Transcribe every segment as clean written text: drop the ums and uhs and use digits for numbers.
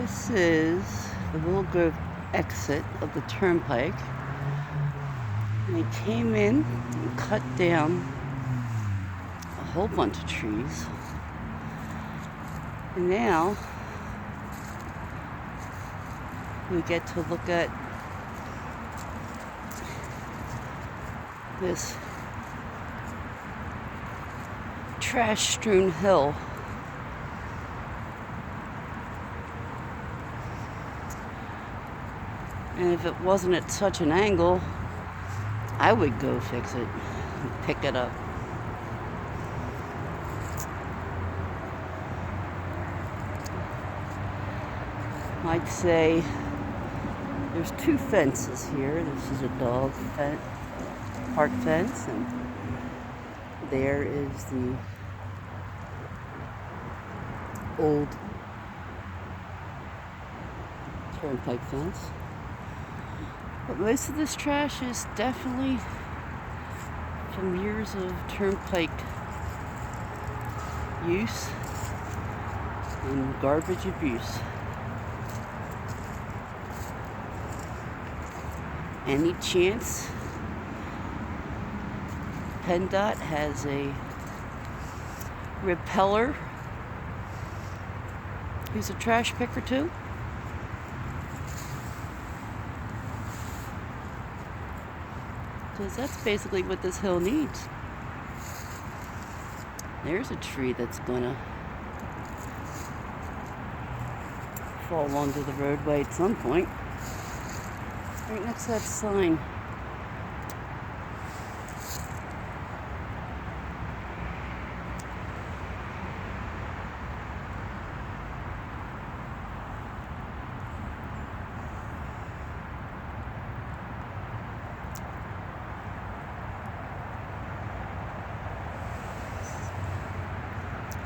This is the Willow Grove exit of the turnpike. And they came in and cut down a whole bunch of trees. And now we get to look at this trash-strewn hill. And if it wasn't at such an angle, I would go fix it and pick it up. I'd say there's two fences here. This is a dog fence, park fence, and there is the old turnpike fence. But most of this trash is definitely from years of turnpike use and garbage abuse. Any chance PennDOT has a repeller who's a trash picker too? Because that's basically what this hill needs. There's a tree that's gonna fall onto the roadway at some point. Right next to that sign.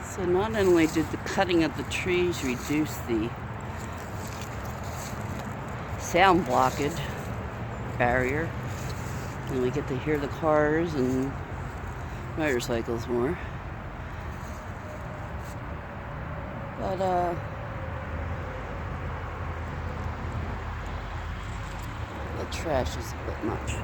So not only did the cutting of the trees reduce the sound blockage barrier, and we get to hear the cars and motorcycles more, but the trash is a bit much.